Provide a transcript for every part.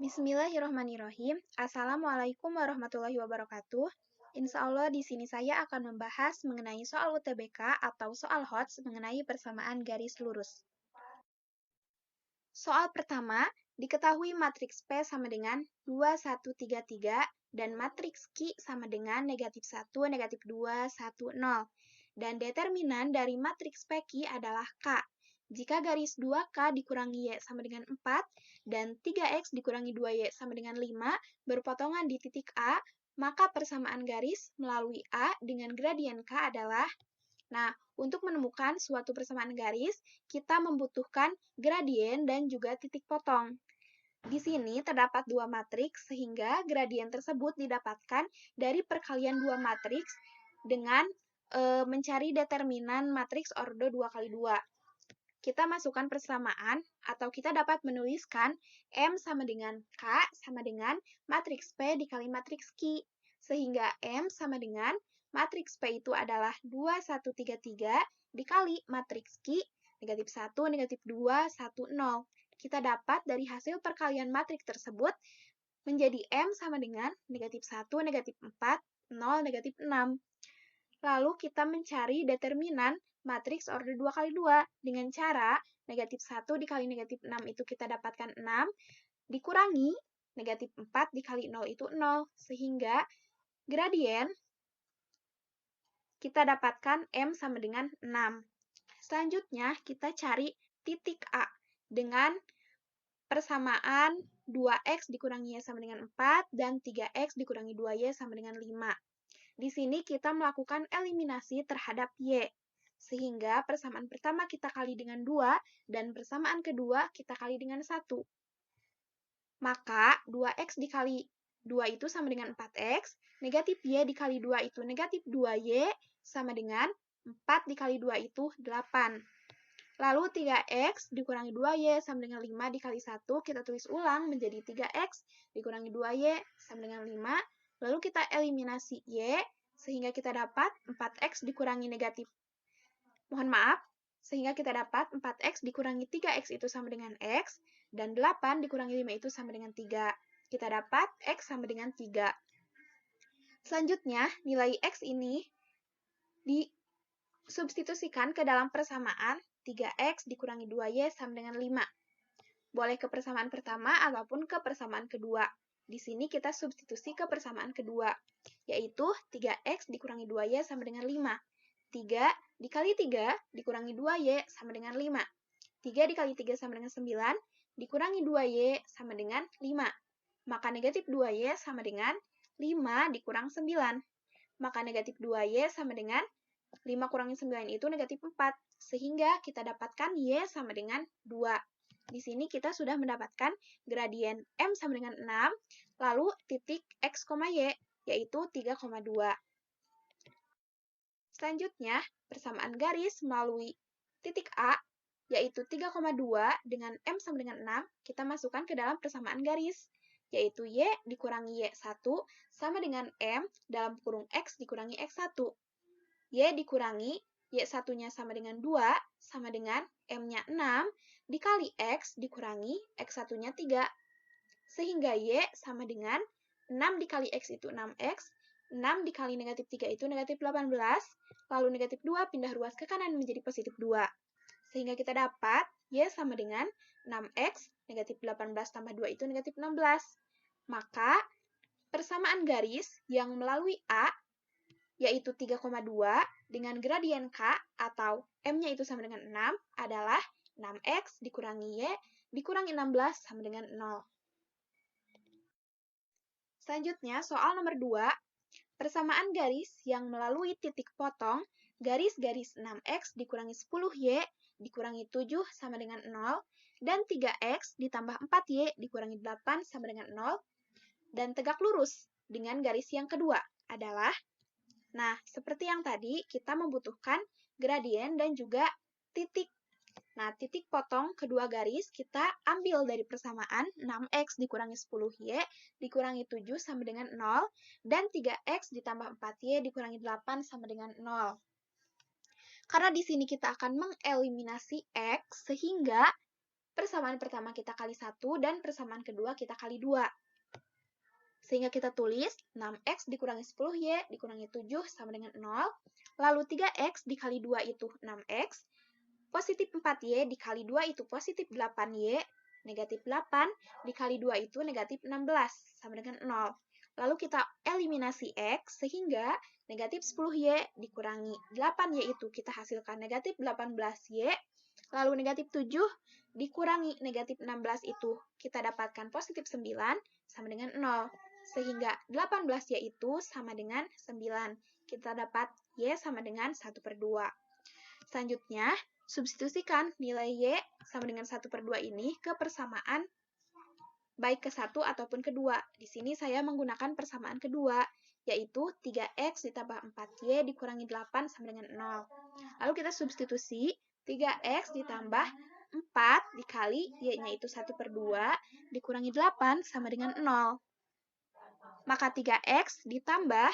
Bismillahirrahmanirrahim. Assalamualaikum warahmatullahi wabarakatuh. Insya Allah di sini saya akan membahas mengenai soal UTBK atau soal HOTS mengenai persamaan garis lurus. Soal pertama, diketahui matriks P sama dengan 2, 1, 3, 3 dan matriks Q sama dengan negatif 1, negatif 2, 1, 0. Dan determinan dari matriks PQ adalah K. Jika garis 2K dikurangi Y sama dengan 4 dan 3X dikurangi 2Y sama dengan 5 berpotongan di titik A, maka persamaan garis melalui A dengan gradien K adalah. Nah, untuk menemukan suatu persamaan garis, kita membutuhkan gradien dan juga titik potong. Di sini terdapat dua matriks, sehingga gradien tersebut didapatkan dari perkalian dua matriks dengan mencari determinan matriks ordo 2 kali 2. Kita masukkan persamaan, atau kita dapat menuliskan M sama dengan K sama dengan matriks P dikali matriks Q. Sehingga M sama dengan matriks P itu adalah 2, 1, 3, 3 dikali matriks Q, negatif 1, negatif 2, 1, 0. Kita dapat dari hasil perkalian matriks tersebut menjadi M sama dengan negatif 1, negatif 4, 0, negatif 6. Lalu kita mencari determinan matriks order 2 kali 2 dengan cara negatif 1 dikali negatif 6 itu kita dapatkan 6, dikurangi negatif 4 dikali 0 itu 0, sehingga gradien kita dapatkan M sama dengan 6. Selanjutnya kita cari titik A dengan persamaan 2X dikurangi Y sama dengan 4 dan 3X dikurangi 2Y sama dengan 5. Di sini kita melakukan eliminasi terhadap Y, sehingga persamaan pertama kita kali dengan 2, dan persamaan kedua kita kali dengan 1. Maka 2X dikali 2 itu sama dengan 4X, negatif Y dikali 2 itu negatif 2Y, sama dengan 4 dikali 2 itu 8. Lalu 3X dikurangi 2Y sama dengan 5 dikali 1, kita tulis ulang menjadi 3X dikurangi 2Y sama dengan 5. Lalu kita eliminasi Y, sehingga kita dapat 4X dikurangi negatif. Mohon maaf, sehingga kita dapat 4X dikurangi 3X itu sama dengan X, dan 8 dikurangi 5 itu sama dengan 3. Kita dapat X sama dengan 3. Selanjutnya, nilai X ini disubstitusikan ke dalam persamaan 3X dikurangi 2Y sama dengan 5. Boleh ke persamaan pertama ataupun ke persamaan kedua. Di sini kita substitusi ke persamaan kedua, yaitu 3X dikurangi 2Y sama dengan 5. 3 dikali 3 dikurangi 2Y sama dengan 5. 3 dikali 3 sama dengan 9, dikurangi 2Y sama dengan 5. Maka negatif 2Y sama dengan 5 dikurang 9. Maka negatif 2Y sama dengan 5 kurangi 9 itu negatif 4. Sehingga kita dapatkan Y sama dengan 2. Di sini kita sudah mendapatkan gradien M sama dengan 6, lalu titik X, Y, yaitu 3,2. Selanjutnya, persamaan garis melalui titik A, yaitu 3,2 dengan M sama dengan 6, kita masukkan ke dalam persamaan garis, yaitu Y dikurangi Y1 sama dengan M dalam kurung X dikurangi X1. Y dikurangi Y1-nya sama dengan 2, sama dengan M-nya 6, dikali X dikurangi X1-nya 3. Sehingga Y sama dengan 6 dikali X itu 6X, 6 dikali negatif 3 itu negatif 18, lalu negatif 2 pindah ruas ke kanan menjadi positif 2. Sehingga kita dapat Y sama dengan 6X, negatif 18 tambah 2 itu negatif 16. Maka persamaan garis yang melalui A, yaitu 3,2 dengan gradien K atau M-nya itu sama dengan 6 adalah 6X dikurangi Y dikurangi 16 sama dengan 0. Selanjutnya, soal nomor 2, persamaan garis yang melalui titik potong garis-garis 6X dikurangi 10Y dikurangi 7 sama dengan 0, dan 3X ditambah 4Y dikurangi 8 sama dengan 0, dan tegak lurus dengan garis yang kedua adalah. Nah, seperti yang tadi, kita membutuhkan gradien dan juga titik. Nah, titik potong kedua garis kita ambil dari persamaan 6x dikurangi 10y dikurangi 7 sama dengan 0, dan 3x ditambah 4y dikurangi 8 sama dengan 0. Karena di sini kita akan mengeliminasi x, sehingga persamaan pertama kita kali 1 dan persamaan kedua kita kali 2. Sehingga kita tulis 6x dikurangi 10y dikurangi 7 sama dengan 0, lalu 3x dikali 2 itu 6x, positif 4y dikali 2 itu positif 8y, negatif 8 dikali 2 itu negatif 16, sama dengan 0. Lalu kita eliminasi x, sehingga negatif 10y dikurangi 8y itu kita hasilkan negatif 18y, lalu negatif 7 dikurangi negatif 16 itu kita dapatkan positif 9, sama dengan 0. Sehingga 18y itu sama dengan 9. Kita dapat y sama dengan 1/2. Selanjutnya, substitusikan nilai y sama dengan 1/2 ini ke persamaan baik ke 1 ataupun kedua. Di sini saya menggunakan persamaan kedua, yaitu 3x ditambah 4y dikurangi 8 sama dengan 0. Lalu kita substitusi 3x ditambah 4 dikali y-nya itu 1/2 dikurangi 8 sama dengan 0. Maka 3x ditambah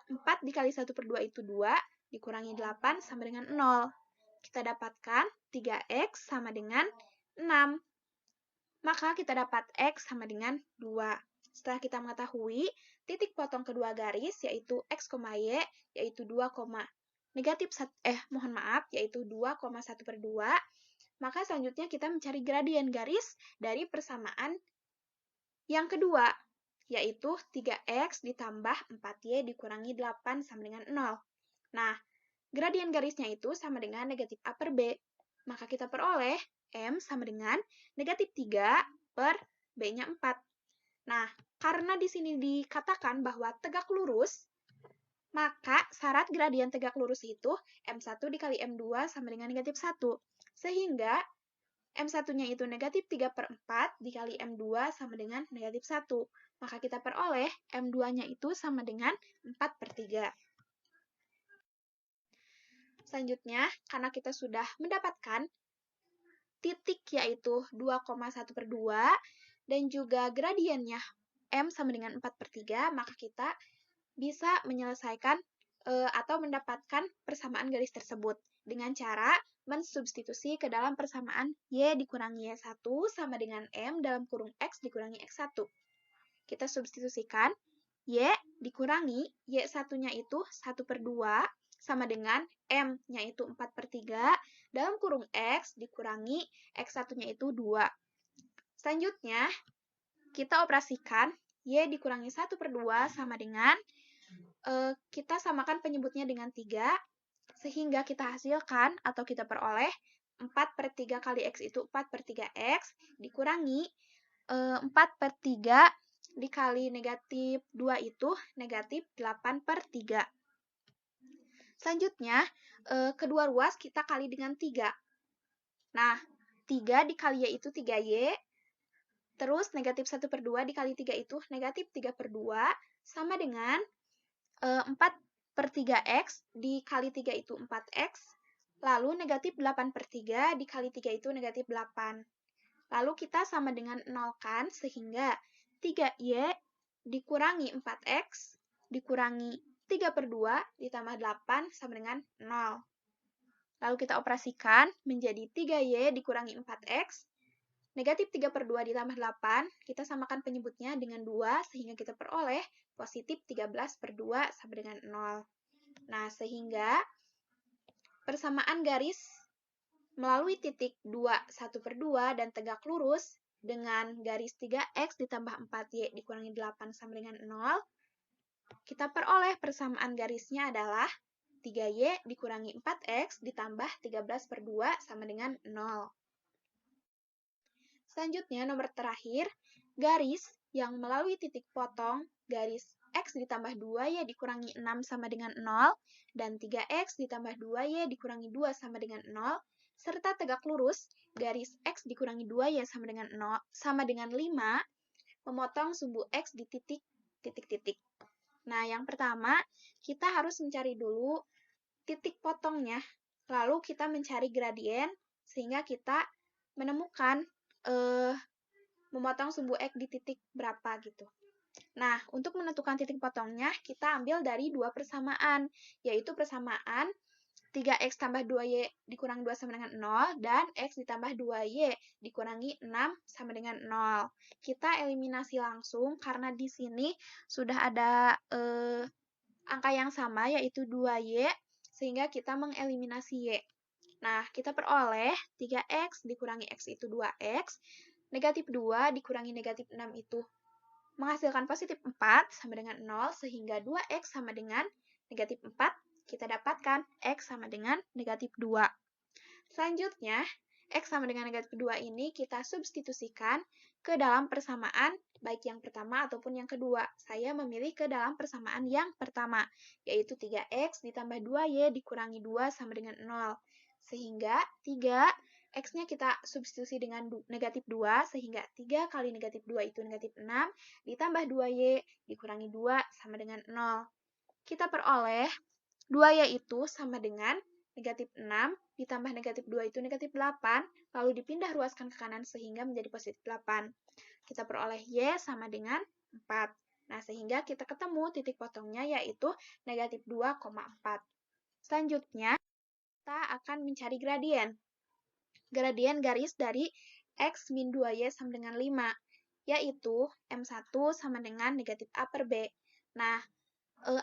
4 dikali 1/2 itu 2 dikurangi 8 sama dengan 0. Kita dapatkan 3x sama dengan 6. Maka kita dapat x sama dengan 2. Setelah kita mengetahui titik potong kedua garis, yaitu x, y, yaitu 2, yaitu 2,1/2, maka selanjutnya kita mencari gradien garis dari persamaan yang kedua, yaitu 3x ditambah 4y dikurangi 8 sama dengan 0. Nah, gradien garisnya itu sama dengan negatif A per B. Maka kita peroleh M sama dengan negatif 3 per B-nya 4. Nah, karena di sini dikatakan bahwa tegak lurus, maka syarat gradien tegak lurus itu M1 dikali M2 sama dengan negatif 1. Sehingga M1-nya itu negatif 3/4 dikali M2 sama dengan negatif 1. Maka kita peroleh M2-nya itu sama dengan 4/3. Selanjutnya, karena kita sudah mendapatkan titik yaitu 2,1/2 dan juga gradiennya M sama dengan 4/3, maka kita bisa menyelesaikan atau mendapatkan persamaan garis tersebut dengan cara mensubstitusi ke dalam persamaan Y dikurangi Y1 sama dengan M dalam kurung X dikurangi X1. Kita substitusikan Y dikurangi Y1-nya itu 1/2 sama dengan M-nya itu 4/3 dalam kurung X dikurangi X1-nya itu 2. Selanjutnya, kita operasikan Y dikurangi 1/2 sama dengan, kita samakan penyebutnya dengan 3, sehingga kita hasilkan atau kita peroleh 4/3 kali X itu 4/3X dikurangi 4/3 dikali negatif 2 itu negatif 8/3. Selanjutnya, kedua ruas kita kali dengan 3. Nah, 3 dikali Y itu 3Y, terus negatif 1/2 dikali 3 itu negatif 3/2, sama dengan 4/3X dikali 3 itu 4X, lalu negatif 8/3 dikali 3 itu negatif 8. Lalu kita sama dengan 0 kan, sehingga 3Y dikurangi 4X dikurangi 3/2 ditambah 8 sama dengan 0. Lalu kita operasikan menjadi 3Y dikurangi 4X, negatif 3/2 ditambah 8, kita samakan penyebutnya dengan 2, sehingga kita peroleh positif 13/2 sama dengan 0. Nah, sehingga persamaan garis melalui titik 2, 1/2 dan tegak lurus dengan garis 3X ditambah 4Y dikurangi 8 sama dengan 0, kita peroleh persamaan garisnya adalah 3Y dikurangi 4X ditambah 13/2 sama dengan 0. Selanjutnya, nomor terakhir, garis yang melalui titik potong garis X ditambah 2Y dikurangi 6 sama dengan 0, dan 3X ditambah 2Y dikurangi 2 sama dengan 0, serta tegak lurus garis X dikurangi 2Y sama dengan 0 sama dengan 5, memotong sumbu X di titik-titik. Nah, yang pertama, kita harus mencari dulu titik potongnya. lalu kita mencari gradien sehingga kita menemukan memotong sumbu X di titik berapa gitu. Nah, untuk menentukan titik potongnya, kita ambil dari dua persamaan, yaitu persamaan 3x tambah 2y dikurangi 2 sama dengan 0, dan x ditambah 2y dikurangi 6 sama dengan 0. Kita eliminasi langsung, karena di sini sudah ada angka yang sama, yaitu 2y, sehingga kita mengeliminasi y. Nah, kita peroleh 3x dikurangi x itu 2x, negatif 2 dikurangi negatif 6 itu menghasilkan positif 4 sama dengan 0, sehingga 2x sama dengan negatif 4, kita dapatkan x sama dengan negatif 2. Selanjutnya, x sama dengan negatif 2 ini kita substitusikan ke dalam persamaan, baik yang pertama ataupun yang kedua. Saya memilih ke dalam persamaan yang pertama, yaitu 3x ditambah 2y dikurangi 2 sama dengan 0. Sehingga 3, x-nya kita substitusi dengan negatif 2, sehingga 3 kali negatif 2 itu negatif 6, ditambah 2y dikurangi 2 sama dengan 0. Kita peroleh 2y itu sama dengan negatif 6, ditambah negatif 2 itu negatif 8, lalu dipindah ruaskan ke kanan sehingga menjadi positif 8. Kita peroleh y sama dengan 4. Nah, sehingga kita ketemu titik potongnya yaitu negatif 2,4. Selanjutnya, kita akan mencari gradien. Gradien garis dari x min 2y sama dengan 5, yaitu M1 sama dengan negatif A per B. Nah,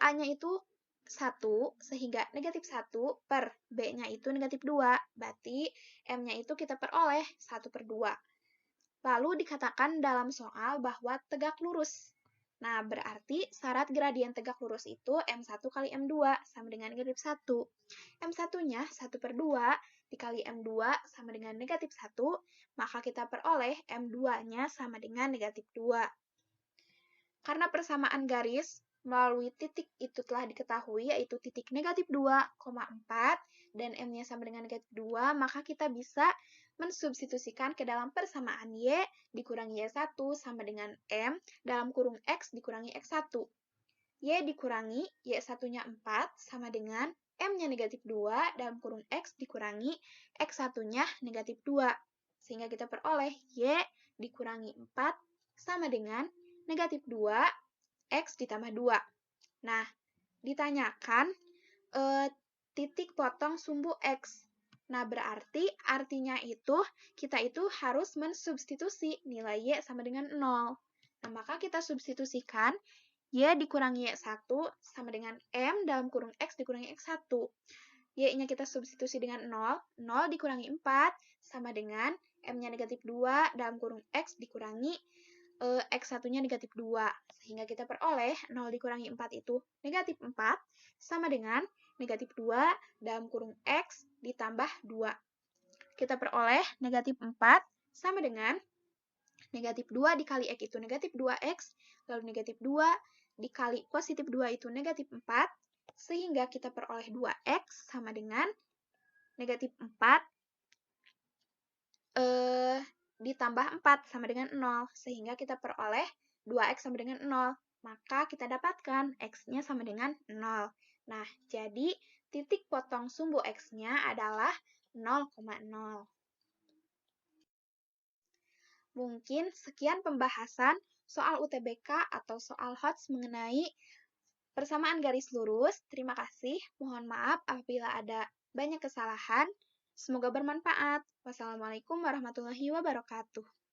A-nya itu 1, sehingga negatif 1 per B-nya itu negatif 2. Berarti M-nya itu kita peroleh 1 per 2. Lalu dikatakan dalam soal bahwa tegak lurus. Nah, berarti syarat gradien tegak lurus itu M1 kali M2 sama dengan negatif 1. M1-nya 1 per 2 dikali M2 sama dengan negatif 1, maka kita peroleh M2-nya sama dengan negatif 2. Karena persamaan garis melalui titik itu telah diketahui, yaitu titik negatif 2,4 dan M-nya sama dengan negatif 2, maka kita bisa mensubstitusikan ke dalam persamaan Y dikurangi Y1 sama dengan M dalam kurung X dikurangi X1. Y dikurangi Y1-nya 4 sama dengan M-nya negatif 2 dalam kurung X dikurangi X1-nya negatif 2. Sehingga kita peroleh Y dikurangi 4 sama dengan negatif 2 X ditambah 2. Nah, ditanyakan titik potong sumbu X. Nah, berarti artinya itu kita itu harus mensubstitusi nilai Y sama dengan 0. Nah, maka kita substitusikan Y dikurangi Y1 sama dengan M dalam kurung X dikurangi X1. Y-nya kita substitusi dengan 0, 0 dikurangi 4 sama dengan M-nya negatif 2 dalam kurung X dikurangi X1-nya negatif 2. Sehingga kita peroleh 0 dikurangi 4 itu negatif 4 sama dengan negatif 2 dalam kurung X ditambah 2. Kita peroleh negatif 4 sama dengan negatif 2 dikali X itu negatif 2X, lalu negatif 2 dikali positif 2 itu negatif 4, sehingga kita peroleh 2X sama dengan negatif 4 ditambah 4 sama dengan 0, sehingga kita peroleh 2X sama dengan 0. Maka kita dapatkan X-nya sama dengan 0. Nah, jadi titik potong sumbu X-nya adalah 0,0. Mungkin sekian pembahasan soal UTBK atau soal HOTS mengenai persamaan garis lurus. Terima kasih. Mohon maaf apabila ada banyak kesalahan. Semoga bermanfaat. Wassalamualaikum warahmatullahi wabarakatuh.